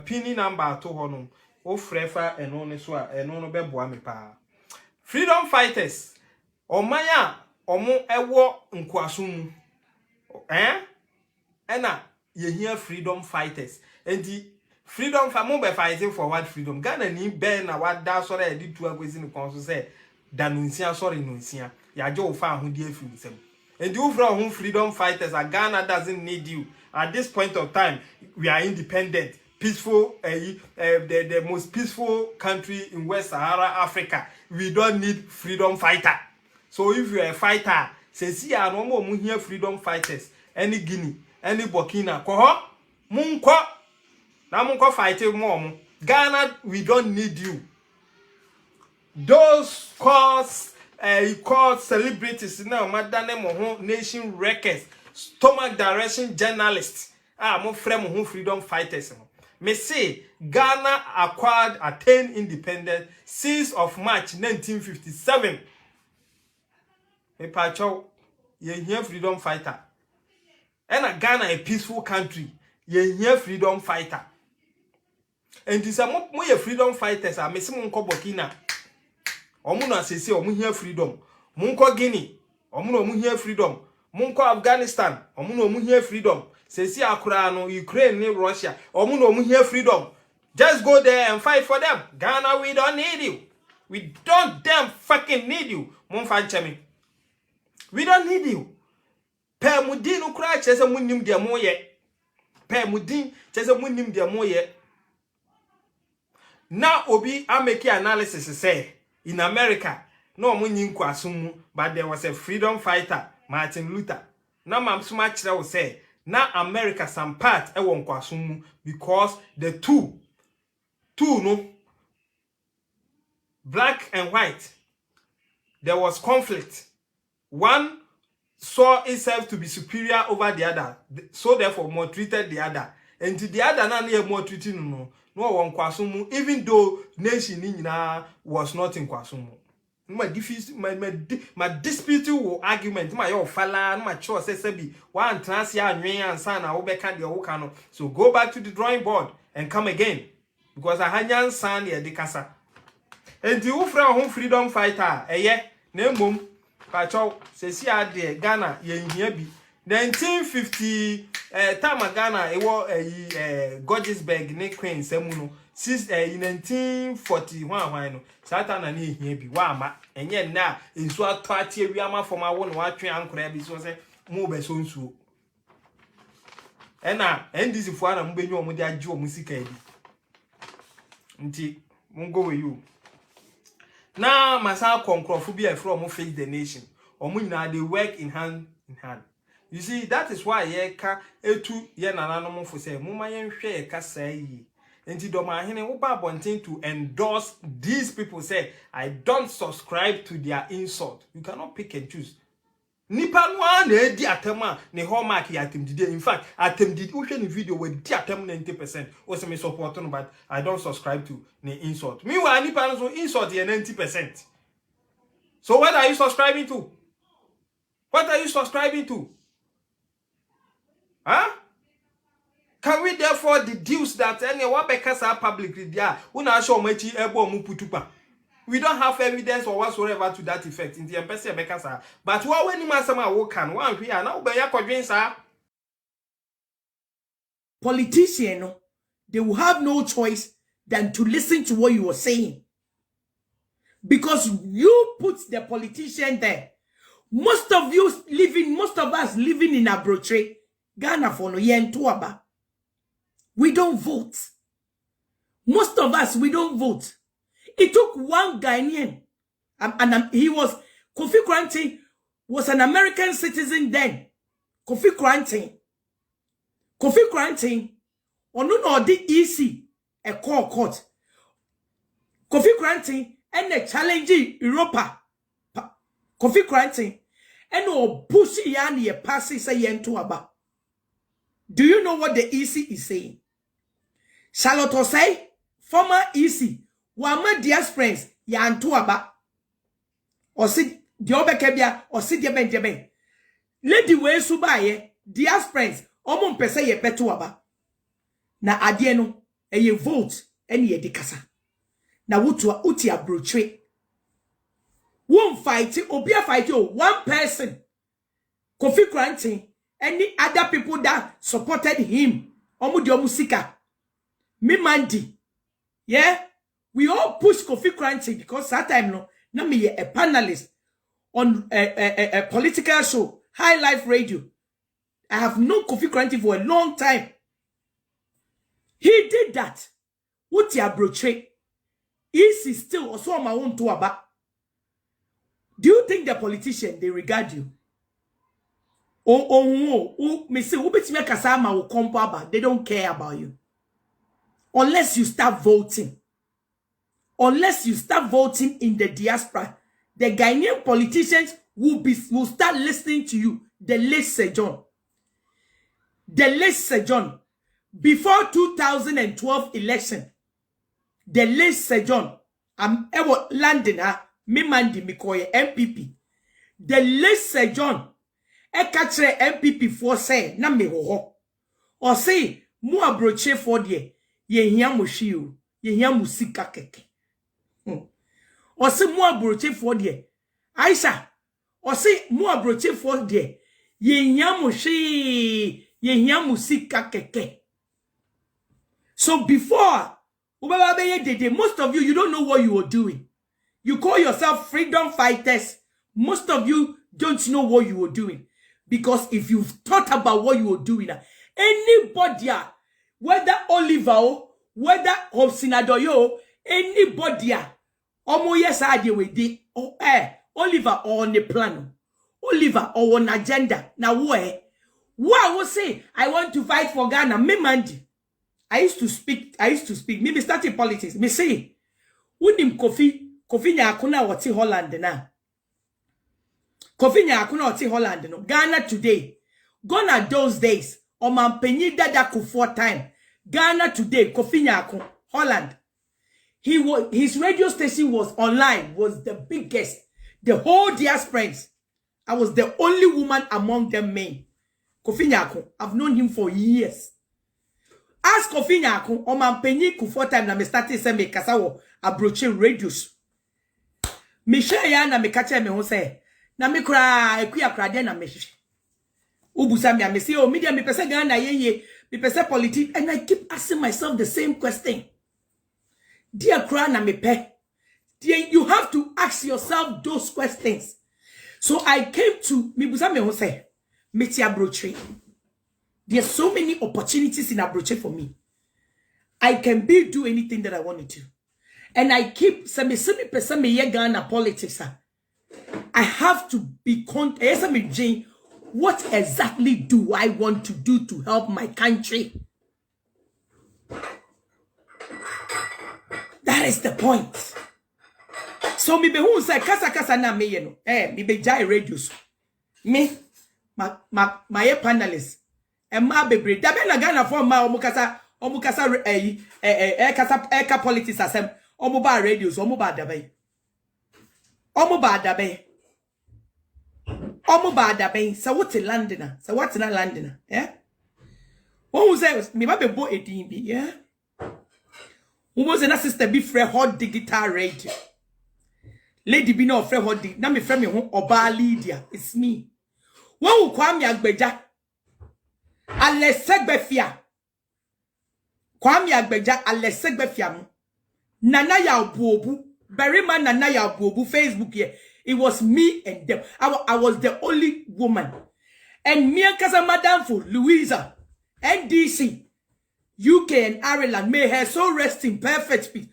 pini number to hono o frefa eno ne so a eno no beboa me pa freedom fighters omanya omo ewo nkwaso mu ena yehia freedom fighters enti freedom fa mo be fighting for what freedom Ghana ni be na wada so re di tu akwesi ni kon so say danunsia sorry nunsia ya je wo fa ahodi afiri nsem enti wo fra ho freedom fighters a Ghana doesn't need you at this point of time. We are independent, peaceful, the most peaceful country in West Sahara Africa. We don't need freedom fighter. So if you are a fighter, say see no more here freedom fighters. Any Guinea, any Burkina, munko, na munko fighting more. Ghana, we don't need you. Those cause celebrities now, madame nation wreckers, stomach direction journalists. Mo frame who freedom fighters. Me say Ghana attained independence 6th of March 1957. Me pacho ye here freedom fighter. And Ghana a peaceful country. Ye here freedom fighter. And this mo ye freedom fighters are me say mo Burkina. Omo na sese omo here freedom. Mo Guinea. Omo here freedom. Mo Afghanistan. Omo here freedom. Sesi akura no Ukraine ni Russia. Omu here freedom. Just go there and fight for them. Ghana, we don't need you. We don't damn fucking need you. Monfanchemi. We don't need you. Per mudin ukra chese munim dia moye. Per mudin chese munim dia moye. Now obi ameki analysis say in America no munim kwasumu, but there was a freedom fighter, Martin Luther. Now mam suma chira will say na America some part e won kwasum because the two no black and white there was conflict. One saw itself to be superior over the other, so therefore more treated the other, and to the other na near more treating no won kwasum, even though nation nyina was not in kwasum. My dispute argument, my own falla, my choice, SB, one transia, and son, I will be candy or cano. So go back to the drawing board and come again. Because I had young son here, the casa. And the Ufra home freedom fighter, name boom, Pacho, says here, Ghana, ye here be 1950, time Ghana, it was a Gorgeousberg, Nick Queen, Semuno. Since in 1941, why no? Satan and he be wama, and yet now in so a party we are for my one watching uncle Abby so say move so so. And now, and this is one I'm being on with that Joe music. Nti, won't go with you. Now, Massa Concrophobia from face the nation, or now they work in hand in hand. You see, that is why ye ka etu ye nanano for say, Muma yen share kasai. And to endorse these people say, I don't subscribe to their insult. You cannot pick and choose. Nipa one di atema ne hallmark yatem did. In fact, atem did ocean video with di atem 90%. Also me support but I don't subscribe to the insult. Meanwhile, nipa so insult the 90%. So what are you subscribing to? What are you subscribing to? Huh? Can we therefore deduce that any because are publicly there? We don't have evidence or whatsoever to that effect in the embassy because but what when you can one we are now politician, they will have no choice than to listen to what you are saying. Because you put the politician there. Most of us living in Abrotre, Ghana for no yen tuaba. We don't vote. Most of us, we don't vote. It took one Ghanaian, and he was, Kofi Kranti was an American citizen then. Kofi Kranti, no the EC, a court. Kofi Kranti, and the challenging Europa. Kofi Kranti, and no pussy yani a passy say yen to aba. Do you know what the EC is saying? Charlotte Osei, former EC, wama diasporans yantu aba. Osi diobekebia, osi diabenjeben. Lady we subaye, diasporans, omo mpese ye petu aba. Na adieno, ye vote any ye kasa. Na wutu uti abrochwe. Won't fight it, obia fight you, one person. Kofi Kranti, any other people that supported him. Omudi Omusika. Me Mandi. Yeah? We all push Kofi Kranti because that time no, na me a panelist on a political show, High Life Radio. I have known Kofi Kranti for a long time. He did that. What ya broche? Is still also on my own to about. Do you think the politician they regard you? Me say ubetime kasama will come about. They don't care about you. Unless you start voting. Unless you start voting in the diaspora, the Ghanaian politicians will start listening to you. The late Sir John. The late Sir John. Before 2012 election, the late Sir John, I'm ever landing her, me mandi mikoye MPP. The late Sir John, katre MPP for say, na me ho. Or say, mu abroche for die, ye hia mo shiu, ye hia musika keke. Or say, mu abroche for die, Aisha, or say, mu abroche for die, ye hia mo shi, ye hia musika keke. So before, most of you don't know what you were doing. You call yourself freedom fighters. Most of you don't know what you were doing. Because if you've thought about what you were doing, anybody, whether Oliver, whether Hobsinadoyo, anybody, Oliver or on the plan, Oliver or on agenda. Now where? What I will say, I want to fight for Ghana, me mandi. I used to speak. Me started politics. Me say, unim Kofi nyakuna wati Holland na. Kofi nyakuna wati Holland no. Ghana today. Gone are those days. Oman penyi dada Kufuor time. Ghana today. Kofi nyakun Holland. His radio station was online. Was the biggest. The whole diasporans. I was the only woman among them men. Kofi nyakun. I've known him for years. Ask Kofi Nyakun o man penyi Kufuor time na me started say me kasa wo abroche radios. Me share ya na me kache me ho say na me kura akra de na me hwehwe. Ubusa me say o media me pese Ghana ye me pese politics, and I keep asking myself the same question. Dear kura na me pe. Dear, you have to ask yourself those questions. So I came to me busa me ho say me ti abroche. There's so many opportunities in Abroche for me. I can do anything that I want to do. And I keep Ghana politics. I have to be what exactly do I want to do to help my country? That is the point. So me be who say kasa na me you know. Me be jai radios. Me my panelists. Emma bebre dabe na Ghana for ma omukasa kasa politics asem omuba radios omuba dabe so what in London so what in London yeah who say me ba be bo edin bi yeah who was an sister be free hot digital radio lady bi no free hot na me free me ho oba Lydia it's me won Kwame Agbeja Alesegbefia. Kwame Agbeja Alesegbefia. Nana ya Obuobu. Berima Nana ya Obuobu Facebook here. It was me and them. I was the only woman. And me and Kasa Madam for Louisa, NDC, UK and Ireland, may her so rest in perfect peace.